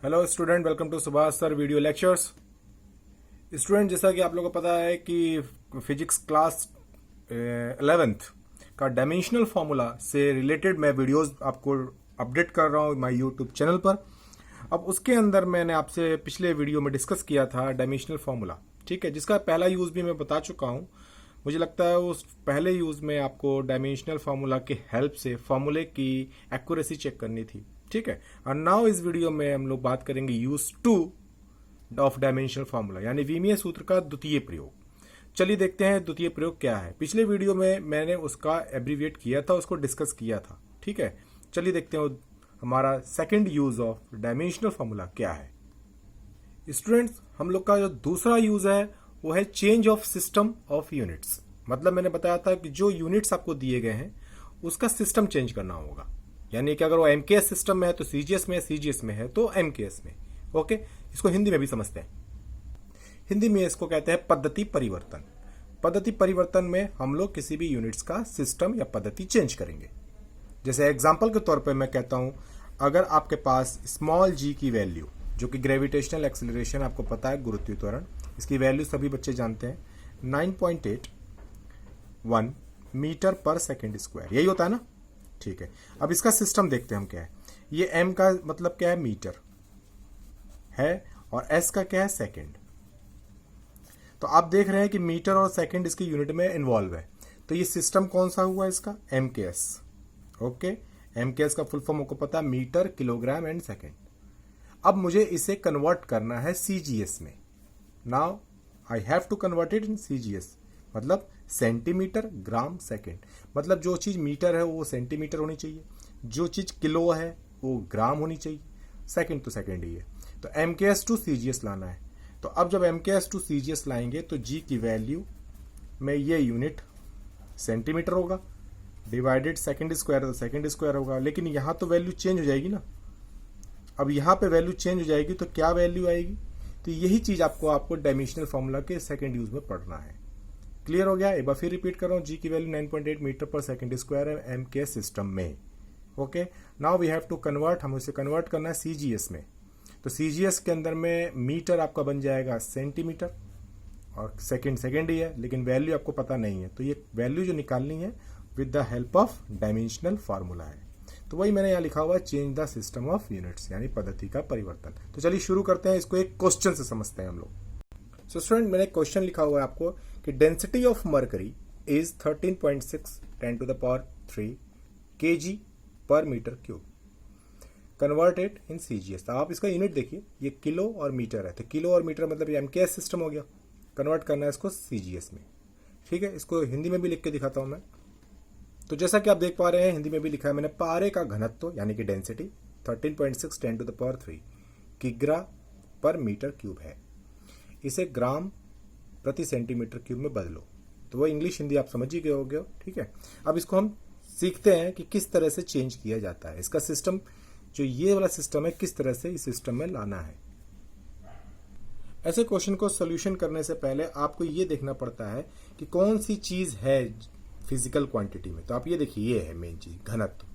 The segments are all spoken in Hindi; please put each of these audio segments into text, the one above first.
Hello student, welcome to Subhash sir video lectures. Student, जैसा कि आप लोगों को पता है कि फिजिक्स क्लास 11th का डायमेंशनल फार्मूला से रिलेटेड मैं वीडियोस आपको अपडेट कर रहा हूँ माय यूट्यूब चैनल पर। अब उसके अंदर मैंने आपसे पिछले वीडियो में डिस्कस किया था डायमेंशनल फार्मूला, ठीक है, जिसका पहला यूज भी मैं बता चुका हूँ। मुझे लगता है उस पहले यूज में आपको डायमेंशनल फार्मूला के हेल्प से फार्मूले की एक्यूरेसी चेक करनी थी, ठीक है। और नाउ इस वीडियो में हम लोग बात करेंगे यूज 2 ऑफ डायमेंशनल फार्मूला, यानी विमीय सूत्र का द्वितीय प्रयोग। चलिए देखते हैं द्वितीय प्रयोग क्या है। पिछले वीडियो में मैंने उसका एब्रीविएट किया था, उसको डिस्कस किया था, ठीक है। चलिए देखते हैं हमारा second use of dimensional formula क्या है। स्टूडेंट्स, हम लोग का जो दूसरा यूज है वो है change of system of units. मतलब मैंने बताया था कि जो यूनिट्स आपको दिए गए हैं उसका सिस्टम चेंज करना होगा, यानी कि अगर वो एमकेएस सिस्टम में है तो सीजीएस में, सीजीएस में है तो एमकेएस में। ओके, इसको हिंदी में भी समझते हैं। हिंदी में इसको कहते हैं पद्धति परिवर्तन। पद्धति परिवर्तन में हम लोग किसी भी यूनिट्स का सिस्टम या पद्धति चेंज करेंगे। जैसे एग्जाम्पल के तौर पर मैं कहता हूं, अगर आपके पास स्मॉल जी की वैल्यू, जो कि ग्रेविटेशनल एक्सेलरेशन आपको पता है, गुरुत्वीय त्वरण, इसकी वैल्यू सभी बच्चे जानते हैं, 9.81 मीटर पर सेकेंड स्क्वायर, यही होता है ना, ठीक है। अब इसका सिस्टम देखते हैं हम क्या है। ये एम का मतलब क्या है, मीटर है, और एस का क्या है, सेकेंड। तो आप देख रहे हैं कि मीटर और सेकेंड इसकी यूनिट में इन्वॉल्व है। तो ये सिस्टम कौन सा हुआ इसका, एमकेएस। ओके, एमकेएस का फुल फॉर्म आपको पता है, मीटर, किलोग्राम एंड सेकेंड। अब मुझे इसे कन्वर्ट करना है सीजीएस में। Now I have to convert it in CGS, मतलब सेंटीमीटर, ग्राम, सेकेंड। मतलब जो चीज मीटर है वो सेंटीमीटर होनी चाहिए, जो चीज किलो है वो ग्राम होनी चाहिए, सेकेंड तो सेकेंड ही है। तो एमकेएस टू सीजीएस लाना है। तो अब जब एमकेएस टू सीजीएस लाएंगे तो जी की वैल्यू में ये यूनिट सेंटीमीटर होगा, डिवाइडेड सेकेंड स्क्वायर तो सेकेंड स्क्वायर होगा। लेकिन यहां तो वैल्यू चेंज हो जाएगी ना। अब यहां पे वैल्यू चेंज हो जाएगी तो क्या वैल्यू आएगी, तो यही चीज आपको डायमेंशनल फार्मूला के सेकेंड यूज में पढ़ना है। क्लियर हो गया। एक बार फिर रिपीट कर रहा हूं, जी की value 9.8 metre per second square है एम के सिस्टम में। Okay, now we have to convert, हम इसे कन्वर्ट करना है सीजीएस में। तो सीजीएस के अंदर में मीटर आपका बन जाएगा सेंटीमीटर, और सेकेंड सेकेंड ही है, लेकिन वैल्यू आपको पता नहीं है। तो ये वैल्यू जो निकालनी है with the help of dimensional formula है। तो वही मैंने यहाँ लिखा हुआ है, change the system of units, यानी पद्धति का परिवर्तन। तो चलिए शुरू करते हैं, इसको एक क्वेश्चन से समझते हैं हम लोग। सो स्टूडेंट, मैंने क्वेश्चन लिखा हुआ है आपको कि density of mercury is 13.6 10 to the power 3 kg per metre cube, convert it in CGS. तो आप इसका यूनिट देखिए, ये किलो और मीटर है, तो किलो और मीटर मतलब ये एमकेएस सिस्टम हो गया। कन्वर्ट करना है इसको सीजीएस में, ठीक है। इसको हिंदी में भी लिख के दिखाता हूं मैं। तो जैसा कि आप देख पा रहे हैं, हिंदी में भी लिखा है मैंने, पारे का घनत्व यानी कि डेंसिटी 13.6 10 to the power 3 किग्रा पर मीटर क्यूब है। इसे ग्राम प्रति सेंटीमीटर क्यूब में बदलो। तो वो इंग्लिश हिंदी आप समझ ही गए होगे, ठीक है। अब इसको हम सीखते हैं कि किस तरह से चेंज किया जाता है इसका सिस्टम। जो ये वाला सिस्टम है, किस तरह से इस सिस्टम में लाना है। ऐसे क्वेश्चन को सोल्यूशन करने से पहले आपको ये देखना पड़ता है कि कौन सी चीज है फिजिकल क्वांटिटी में। तो आप ये देखिए, ये है मेन चीज, घनत्व,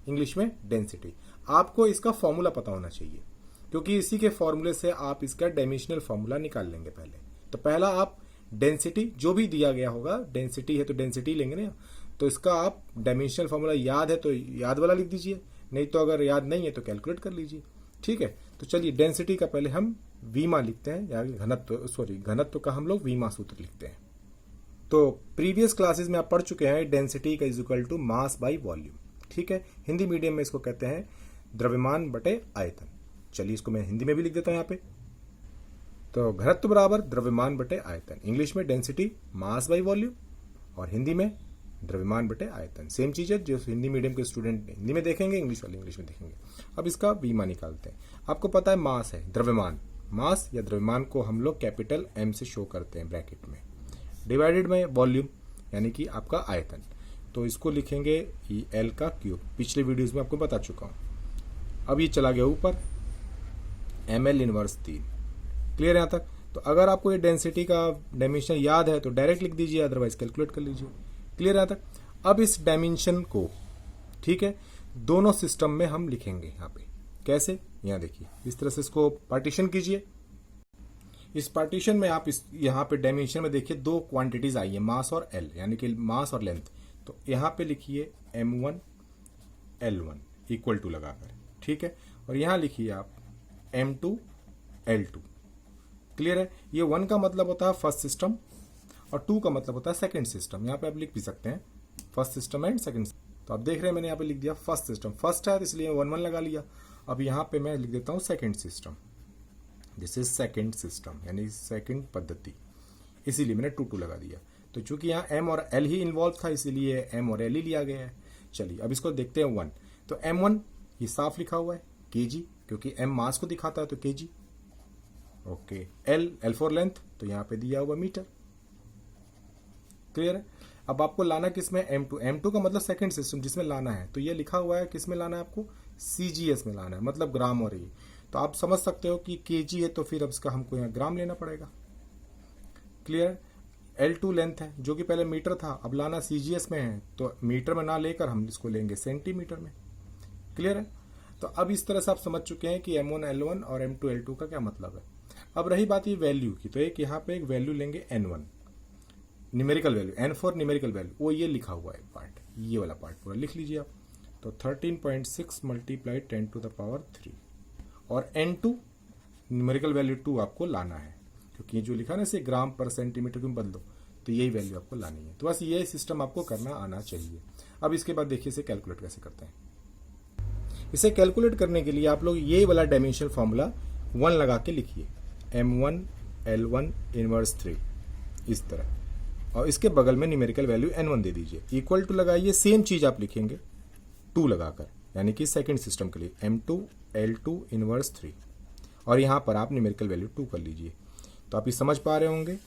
इंग्लिश में डेंसिटी। आपको इसका फॉर्मूला पता होना चाहिए, क्योंकि इसी के फॉर्मूले से आप इसका डायमेंशनल फॉर्मूला निकाल लेंगे पहले। तो पहला आप डेंसिटी, जो भी दिया गया होगा, डेंसिटी है तो डेंसिटी लेंगे ना, तो इसका आप डायमेंशनल फॉर्मूला याद है तो याद वाला लिख दीजिए, नहीं तो अगर याद नहीं है तो कैलकुलेट कर लीजिए, ठीक है। तो चलिए डेंसिटी का पहले हम वीमा लिखते हैं, या घनत्व का हम लोग वीमा सूत्र लिखते हैं। तो प्रीवियस क्लासेस में आप पढ़ चुके हैं, डेंसिटी का is equal to mass by volume, ठीक है। हिंदी मीडियम में इसको कहते हैं द्रव्यमान बटे आयतन। चलिए इसको मैं हिंदी में भी लिख देता हूं यहाँ पे। तो घनत्व बराबर द्रव्यमान बटे आयतन, इंग्लिश में डेंसिटी मास बाई वॉल्यूम, और हिंदी में द्रव्यमान बटे आयतन। सेम चीज है, जो हिंदी मीडियम के स्टूडेंट हिंदी में देखेंगे, इंग्लिश वाले इंग्लिश में देखेंगे। अब इसका वीमा निकालते हैं। आपको पता है मास है, द्रव्यमान, मास या द्रव्यमान को हम लोग कैपिटल एम से शो करते हैं ब्रैकेट में, डिवाइडेड में वॉल्यूम यानी कि आपका आयतन। तो इसको लिखेंगे एल का क्यूब, पिछले वीडियोस में आपको बता चुका हूं। अब ये चला गया ऊपर, एम एल इनवर्स 3। क्लियर है यहां तक। तो अगर आपको ये डेंसिटी का डायमेंशन याद है तो डायरेक्ट लिख दीजिए, अदरवाइज कैलकुलेट कर लीजिए। क्लियर है यहां तक। अब इस डायमेंशन को, ठीक है, दोनों सिस्टम में हम लिखेंगे। यहां पे कैसे, यहाँ देखिए इस तरह से इसको पार्टीशन कीजिए। इस पार्टीशन में आप इस यहाँ पे डायमेंशन में देखिए दो क्वांटिटीज आई है, मास और एल, यानी कि मास और लेंथ। तो यहाँ पे लिखिए m1 L1 इक्वल टू लगाकर, ठीक है। और यहाँ लिखिए आप m2 L2। क्लियर है। ये 1 का मतलब होता है फर्स्ट सिस्टम और 2 का मतलब होता है सेकंड सिस्टम। यहाँ पे आप लिख भी सकते हैं फर्स्ट सिस्टम एंड सेकंड। तो आप देख रहे हैं मैंने यहाँ पे लिख दिया फर्स्ट सिस्टम, फर्स्ट है तो इसलिए 1 1 लगा लिया। अब यहाँ पे मैं लिख देता हूँ second system, this is second system यानी सेकंड पद्धति, इसीलिए मैंने 2 2 लगा दिया। तो चूंकि यहाँ m और l ही इन्वॉल्व था इसीलिए m और l ही लिया गया है। चलिए अब इसको देखते हैं 1। तो m1 ये साफ लिखा हुआ है kg, क्योंकि m मास को दिखाता है तो kg। Okay, l for length, तो यहाँ पे दिया हुआ मीटर। क्लियर है। अब आपको लाना किसमें, m2 का मतलब सेकंड सिस्टम जिसमें लाना है। तो ये लिखा हुआ है किसमें लाना है आपको, CGS में लाना है, मतलब ग्राम और ये। तो आप समझ सकते हो कि kg है तो फिर अब इसका हमको यहाँ ग्राम लेना पड़ेगा। क्लियर। L2 लेंथ है जो कि पहले मीटर था, अब लाना CGS में है तो मीटर में ना लेकर हम इसको लेंगे सेंटीमीटर में। क्लियर है। तो अब इस तरह से आप समझ चुके हैं कि m1 L1 और m2 L2 का क्या मतलब है। अब रही बात ये वैल्यू की, तो एक यहाँ पे एक वैल्यू लेंगे n1, numerical value, n for numerical value, वो ये लिखा हुआ है पार्ट, ये वाला पार्ट पूरा लिख लीजिए आप। तो 13.6 मल्टीप्लाई 10 टू द पावर 3 और n2 न्यूमेरिकल वैल्यू 2 आपको लाना है, क्योंकि ये जो लिखा ना इसे ग्राम पर सेंटीमीटर क्यों बदलो, तो यही वैल्यू आपको लानी है। तो बस ये सिस्टम आपको करना आना चाहिए। अब इसके बाद देखिए इसे कैलकुलेट कैसे करते हैं। इसे कैलकुलेट करने के लिए आप लोग ये वाला डायमेंशनल फॉर्मूला 1 लगा के लिखिए, m1 L1 इनवर्स 3 इस तरह, और इसके बगल में न्यूमेरिकल वैल्यू n1 दे दीजिए, इक्वल टू लगाइए। सेम चीज आप लिखेंगे 2 लगाकर, यानी कि सेकंड सिस्टम के लिए m2 L2 इनवर्स 3, और यहां पर आप न्यूमेरिकल वैल्यू 2 कर लीजिए। तो आप ये समझ पा रहे होंगे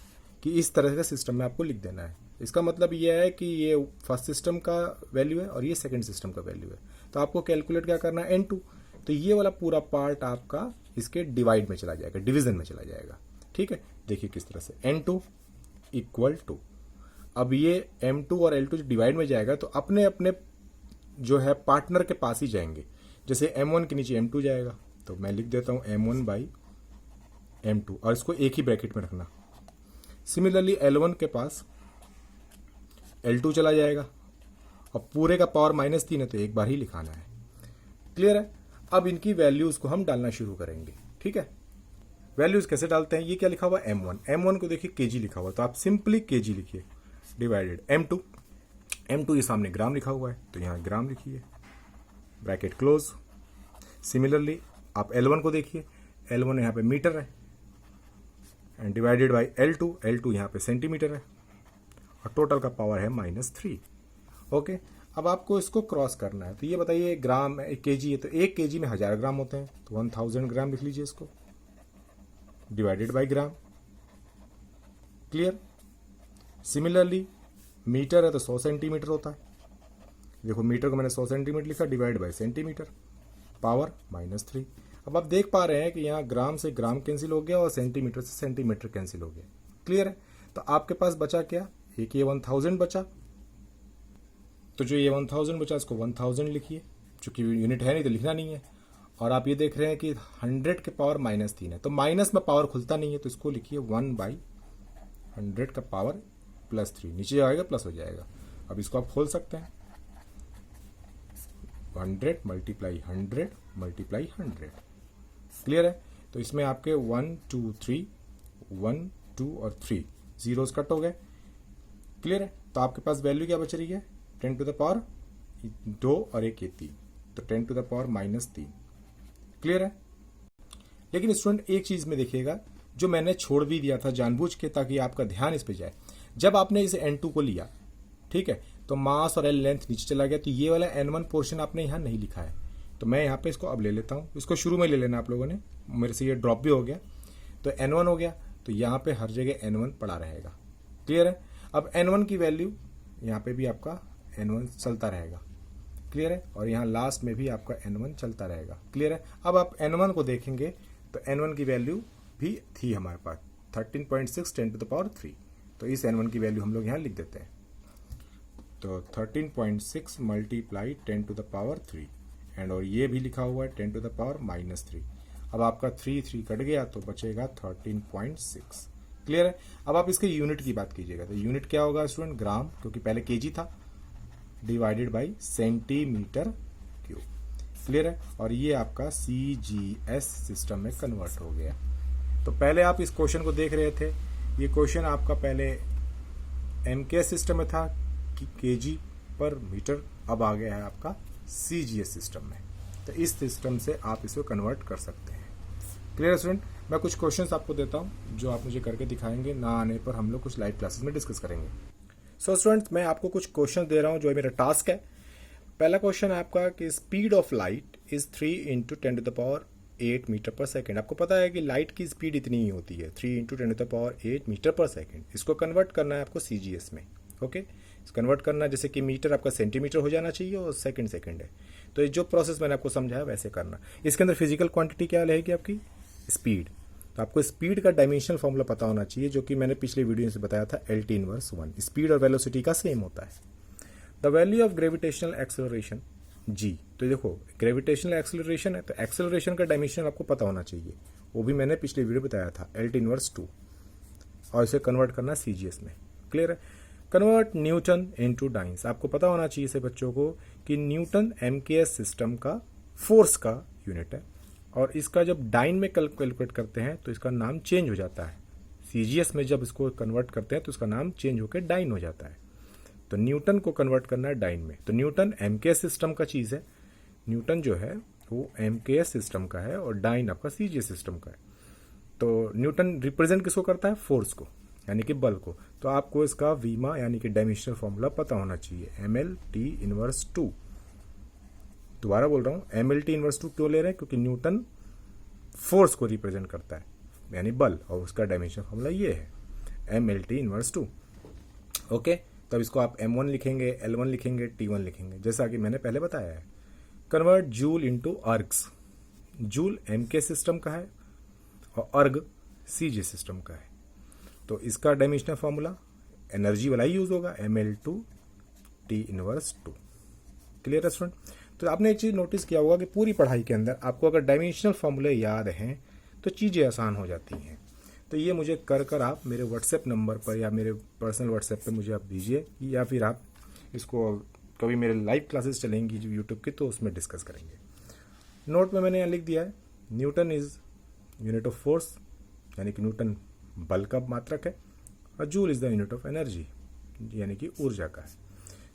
कि इस तरह का सिस्टम में आपको लिख देना है। इसका मतलब यह है कि ये फर्स्ट सिस्टम का वैल्यू है और ये सेकंड सिस्टम का वैल्यू है। तो आपको कैलकुलेट क्या करना है, n2। तो ये वाला पूरा पार्ट आपका इसके डिवाइड में चला जाएगा, डिवीजन में चला जाएगा। ठीक है, देखिए किस तरह से, n2 इक्वल टू, अब ये m2 और L2 जो डिवाइड में जाएगा तो अपने अपने जो है पार्टनर के पास ही जाएंगे। जैसे m1 के नीचे m2 जाएगा, तो मैं लिख देता हूं m1 बाई m2, और इसको एक ही ब्रैकेट में रखना। सिमिलरली L1 के पास L2 चला जाएगा, और पूरे का पावर -3 है तो एक बार ही लिखाना है। क्लियर है। अब इनकी वैल्यूज को हम डालना शुरू करेंगे। ठीक है, वैल्यूज कैसे डालते हैं, ये क्या लिखा हुआ है m1 को देखिए kg लिखा हुआ है, तो आप सिंपली kg लिखिए डिवाइडेड m2 ये सामने ग्राम लिखा हुआ है तो यहां ग्राम लिखिए, ब्रैकेट क्लोज। सिमिलरली आप L1 को देखिए, L1 यहां पे मीटर है एंड डिवाइडेड बाई L2 यहां पे सेंटीमीटर है, और टोटल का पावर है -3। ओके, अब आपको इसको क्रॉस करना है। तो ये बताइए ग्राम है, 1 kg है, तो 1 kg में 1000 ग्राम होते हैं, तो 1000 ग्राम लिख लीजिए इसको, divided by gram. Clear. Similarly metre है तो 100 सेंटीमीटर होता है, देखो मीटर को मैंने 100 सेंटीमीटर लिखा, डिवाइड बाई सेंटीमीटर, पावर -3। अब आप देख पा रहे हैं कि यहाँ ग्राम से ग्राम कैंसिल हो गया और सेंटीमीटर से सेंटीमीटर कैंसिल हो गया। क्लियर है। तो आपके पास बचा क्या, एक ये 1000 बचा, तो जो ये 1000 बचा इसको 1000 लिखिए, चूंकि यूनिट है नहीं तो लिखना नहीं है। और आप ये देख रहे हैं कि 100 के पावर -3 है, तो माइनस में पावर खुलता नहीं है, तो इसको लिखिए 1/100 का पावर +3, नीचे आएगा प्लस हो जाएगा। अब इसको आप खोल सकते हैं, 100 मल्टीप्लाई 100 मल्टीप्लाई 100। क्लियर है। तो इसमें आपके 1 2 3 1 2 और 3 जीरोस कट हो गए। क्लियर है। तो आपके पास वैल्यू क्या बच रही है, 10 टू द पावर 2 और 1 3, तो 10 टू द पावर -3। क्लियर है। लेकिन स्टूडेंट एक चीज में देखिएगा, जो मैंने छोड़ भी दिया था जानबूझ के ताकि आपका ध्यान इस पे जाए। जब आपने इसे n2 को लिया, ठीक है, तो मास और l लेंथ नीचे चला गया, तो ये वाला n1 पोर्शन आपने यहां नहीं लिखा है। तो मैं यहां पे इसको अब ले लेता हूं, इसको शुरू में ले लेना आप लोगों ने, मेरे से ये ड्रॉप भी हो गया। तो n1 हो गया, तो यहां पे हर जगह n1 पड़ा रहेगा। क्लियर है। अब n1 की वैल्यू यहां पे भी आपका n1 चलता रहेगा। क्लियर है। और यहाँ लास्ट में भी आपका n1 चलता रहेगा। क्लियर है। अब आप n1 को देखेंगे तो n1 की वैल्यू भी थी हमारे पास 13.6 10 टू द पावर 3, तो इस n1 की वैल्यू हम लोग यहाँ लिख देते हैं। तो 13.6 multiply 10 to the power 3 and और ये भी लिखा हुआ है 10 टू द पावर -3। अब आपका 3 कट गया तो बचेगा 13.6। क्लियर है। अब आप इसके यूनिट की बात कीजिएगा तो यूनिट क्या होगा स्टूडेंट, ग्राम, क्योंकि पहले केजी था, divided by centimetre cube. Clear है। और ये आपका CGS सिस्टम में कन्वर्ट हो गया। तो पहले आप इस क्वेश्चन को देख रहे थे, ये क्वेश्चन आपका पहले MKS सिस्टम में था कि केजी पर मीटर, अब आ गया है आपका CGS सिस्टम में। तो इस सिस्टम से आप इसको कन्वर्ट कर सकते हैं। Clear student. मैं कुछ क्वेश्चंस आपको देता हूं जो आप मुझे करके दिखाएंगे, ना आने पर हम लोग कुछ लाइव क्लासेस में डिस्कस करेंगे। सो स्टूडेंट्स, मैं आपको कुछ क्वेश्चन दे रहा हूं जो मेरा टास्क है। पहला क्वेश्चन है आपका कि speed of light is 3 × 10 to the power 8 metre per second. आपको पता है कि लाइट की स्पीड इतनी ही होती है, 3 × 10 to the power 8 metre per second. इसको कन्वर्ट करना है आपको CGS में। ओके, कन्वर्ट करना है, जैसे कि मीटर आपका सेंटीमीटर हो जाना चाहिए और सेकंड है। तो ये जो प्रोसेस मैंने आपको समझाया वैसे करना। इसके अंदर फिजिकल क्वांटिटी क्या रहेगी आपकी, स्पीड। तो आपको स्पीड का डायमेंशनल फॉर्मूला पता होना चाहिए, जो कि मैंने पिछले वीडियो से बताया था, LT इनवर्स 1। स्पीड और वेलोसिटी का सेम होता है। The value of gravitational acceleration G। तो देखो ग्रेविटेशनल एक्सेलरेशन है तो एक्सेलरेशन का डायमेंशन आपको पता होना चाहिए, वो भी मैंने पिछले वीडियो बताया था, LT इनवर्स 2। और इसे कन्वर्ट करना CGS में। क्लियर है। Convert Newton into dance. आपको पता होना चाहिए से बच्चों को कि न्यूटन MKS सिस्टम का फोर्स का यूनिट है, और इसका जब डाइन में कैलकुलेट करते हैं तो इसका नाम चेंज हो जाता है। CGS में जब इसको कन्वर्ट करते हैं तो इसका नाम चेंज होकर डाइन हो जाता है। तो न्यूटन को कन्वर्ट करना है डाइन में। तो न्यूटन MKS सिस्टम का चीज़ है, न्यूटन जो है वो MKS सिस्टम का है और डाइन आपका CGS सिस्टम का है। तो न्यूटन रिप्रेजेंट किसको करता है, फोर्स को, यानी कि बल को। तो आपको इसका वीमा यानी कि डायमेंशनल फॉर्मूला पता होना चाहिए, MLT इनवर्स 2। दोबारा बोल रहा हूँ, MLT इनवर्स 2 क्यों ले रहे हैं, क्योंकि न्यूटन फोर्स को रिप्रेजेंट करता है यानी बल, और उसका डायमेंशनल फॉर्मूला ये है MLT इनवर्स 2। ओके, तब इसको आप M1 लिखेंगे, L1 लिखेंगे, T1 लिखेंगे, जैसा कि मैंने पहले बताया है। Convert joule into ergs. Joule MKS system का है और अर्ग CGS सिस्टम का है। तो इसका डायमेंशनल फॉर्मूला एनर्जी वाला ही यूज होगा, ML/T इनवर्स 2। क्लियर है स्टूडेंट। तो आपने एक चीज नोटिस किया होगा कि पूरी पढ़ाई के अंदर आपको अगर डायमेंशनल फॉर्मूले याद हैं तो चीजें आसान हो जाती हैं। तो ये मुझे कर आप मेरे व्हाट्सएप नंबर पर या मेरे पर्सनल व्हाट्सएप पे मुझे आप दीजिए, या फिर आप इसको कभी मेरे लाइव क्लासेस चलेंगी जो यूट्यूब की, तो उसमें डिस्कस करेंगे। नोट में मैंने यहाँ लिख दिया है, Newton is unit of force, यानी कि न्यूटन बल का मात्रक है, और joule is the unit of energy, यानी कि ऊर्जा का है।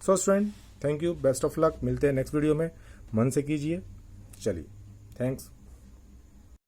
So student, thank you, best of luck, मिलते हैं नेक्स्ट वीडियो में। मन से कीजिए। चलिए, थैंक्स।